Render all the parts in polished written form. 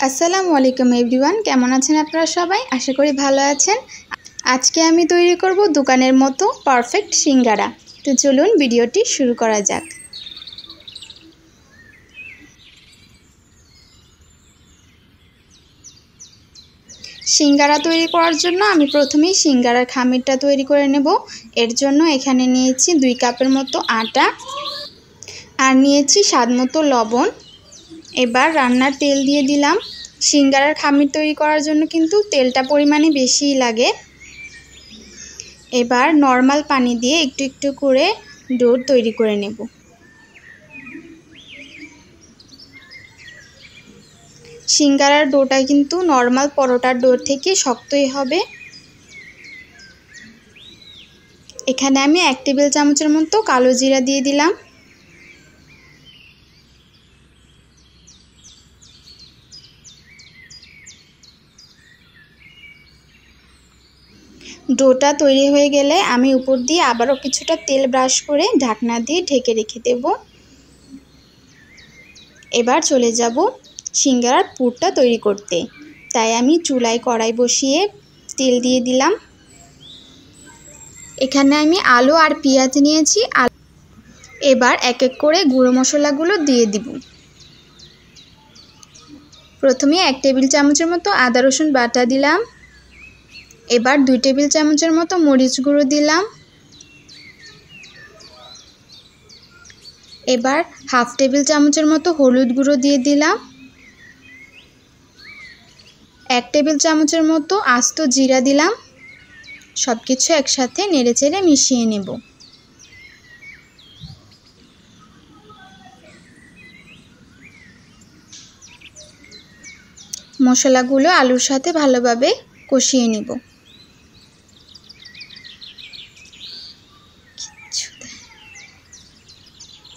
আসসালামু আলাইকুম এভরিওয়ান, কেমন আছেন আপনারা সবাই? আশা করি ভালো আছেন। আজকে আমি তৈরি করব দোকানের মতো পারফেক্ট সিঙ্গারা। তো চলুন ভিডিওটি শুরু করা যাক। সিঙ্গারা তৈরি করার জন্য আমি প্রথমেই সিঙ্গারার খামিরটা তৈরি করে নেব। এর জন্য এখানে নিয়েছি 2 কাপের মতো আটা আর নিয়েছি স্বাদমতো লবণ। এবার রান্নার তেল দিয়ে দিলাম। সিঙ্গারার খামির তৈরি করার জন্য কিন্তু তেলটা পরিমাণে বেশিই লাগে। এবার নর্মাল পানি দিয়ে একটু একটু করে ডো তৈরি করে নেব। সিঙ্গারার ডোটা কিন্তু নর্মাল পরোটার ডো থেকে শক্তই হবে। এখানে আমি 1 টেবিল চামচের মতো কালো জিরা দিয়ে দিলাম। ডোটা তৈরি হয়ে গেলে আমি উপর দিয়ে আবারও কিছুটা তেল ব্রাশ করে ঢাকনা দিয়ে ঢেকে রেখে দেব। এবার চলে যাব সিঙ্গারার পুরটা তৈরি করতে। তাই আমি চুলায় কড়াই বসিয়ে তেল দিয়ে দিলাম। এখানে আমি আলু আর পেঁয়াজ নিয়েছি। এবার এক এক করে গুঁড়ো মশলাগুলো দিয়ে দিব। প্রথমে 1 টেবিল চামচের মতো আদা রসুন বাটা দিলাম। এবার 2 টেবিল চামচের মতো মরিচ গুঁড়ো দিলাম। এবার হাফ টেবিল চামচের মতো হলুদ গুঁড়ো দিয়ে দিলাম। 1 টেবিল চামচের মতো আস্ত জিরা দিলাম। সব কিছু একসাথে নেড়েচেড়ে মিশিয়ে নেব। মশলাগুলো আলুর সাথে ভালোভাবে কষিয়ে নেব।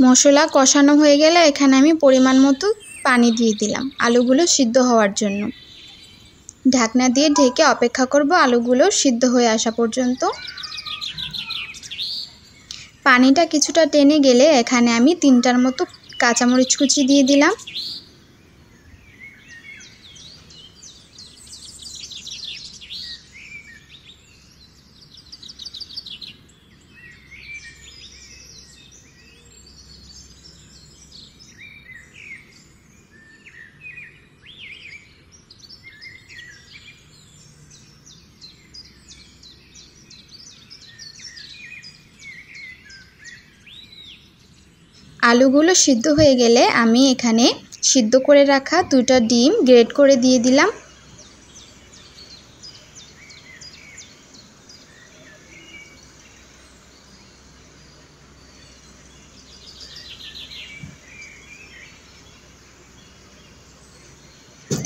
মশলা কষানো হয়ে গেলে এখানে আমি পরিমাণ মতো পানি দিয়ে দিলাম আলুগুলো সিদ্ধ হওয়ার জন্য। ঢাকনা দিয়ে ঢেকে অপেক্ষা করব আলুগুলো সিদ্ধ হয়ে আসা পর্যন্ত। পানিটা কিছুটা টেনে গেলে এখানে আমি 3টার মতো কাঁচামরিচ কুচি দিয়ে দিলাম। আলুগুলো সিদ্ধ হয়ে গেলে আমি এখানে সিদ্ধ করে রাখা 2টা ডিম গ্রেট করে দিয়ে দিলাম।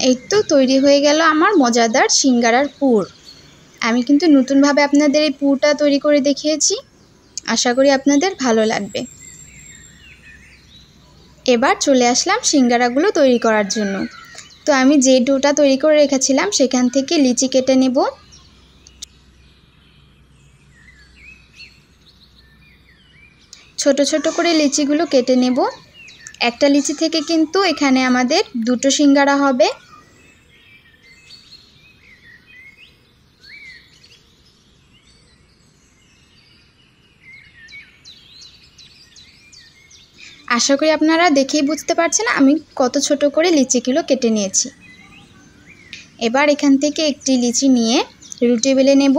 এই তো তৈরি হয়ে গেল আমার মজাদার সিঙ্গারার পুর। আমি কিন্তু নতুনভাবে আপনাদের এই পুরটা তৈরি করে দেখিয়েছি। আশা করি আপনাদের ভালো লাগবে। এবার চলে আসলাম সিঙ্গারাগুলো তৈরি করার জন্য। তো আমি যে ডোটা তৈরি করে রেখেছিলাম সেখান থেকে লিচি কেটে নেব। ছোট ছোট করে লিচিগুলো কেটে নেব। একটা লিচি থেকে কিন্তু এখানে আমাদের 2টো সিঙ্গারা হবে। আশা করি আপনারা দেখেই বুঝতে পারছেন আমি কত ছোট করে লিচিগুলো কেটে নিয়েছি। এবার এখান থেকে একটি লিচি নিয়ে রুটি বেলে নেব।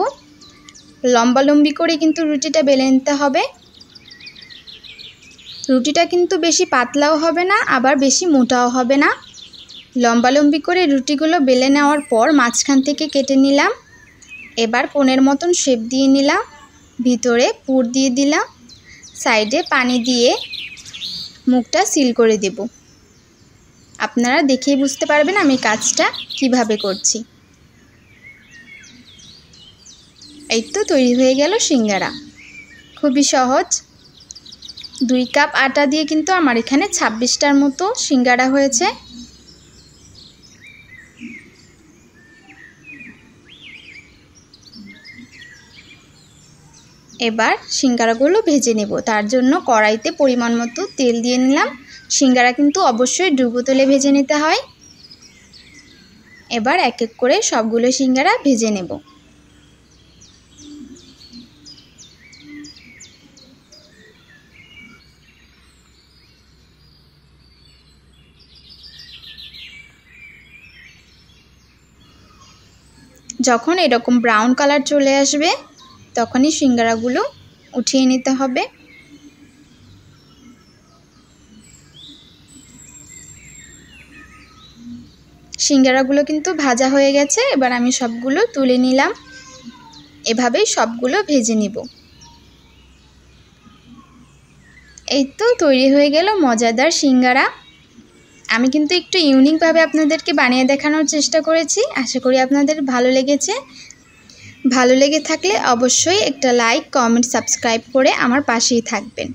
লম্বালম্বি করে কিন্তু রুটিটা বেলে নিতে হবে। রুটিটা কিন্তু বেশি পাতলাও হবে না আবার বেশি মোটাও হবে না। লম্বালম্বি করে রুটিগুলো বেলে নেওয়ার পর মাঝখান থেকে কেটে নিলাম। এবার কোণের মতন শেপ দিয়ে নিলাম। ভিতরে পুর দিয়ে দিলাম। সাইডে পানি দিয়ে মুখটা সিল করে দেব। আপনারা দেখেই বুঝতে পারবেন আমি কাজটা কিভাবে করছি। এই তো তৈরি হয়ে গেল সিঙ্গারা। খুবই সহজ। 2 কাপ আটা দিয়ে কিন্তু আমার এখানে 26টার মতো সিঙ্গারা হয়েছে। এবার সিঙ্গারাগুলো ভেজে নেব। তার জন্য কড়াইতে পরিমাণ মতো তেল দিয়ে নিলাম। সিঙ্গারা কিন্তু অবশ্যই ডুবো তেলে ভেজে নিতে হয়। এবার এক এক করে সবগুলো সিঙ্গারা ভেজে নেব। যখন এরকম ব্রাউন কালার চলে আসবে তখনই সিঙ্গারাগুলো উঠিয়ে নিতে হবে। সিঙ্গারাগুলো কিন্তু ভাজা হয়ে গেছে, এবার আমি সবগুলো তুলে নিলাম। এভাবেই সবগুলো ভেজে নিব। এই তো তৈরি হয়ে গেল মজাদার সিঙ্গারা। আমি কিন্তু একটু ইউনিকভাবে আপনাদেরকে বানিয়ে দেখানোর চেষ্টা করেছি। আশা করি আপনাদের ভালো লেগেছে। ভালো লেগে থাকলে অবশ্যই একটা লাইক, কমেন্ট, সাবস্ক্রাইব করে আমার পাশেই থাকবেন।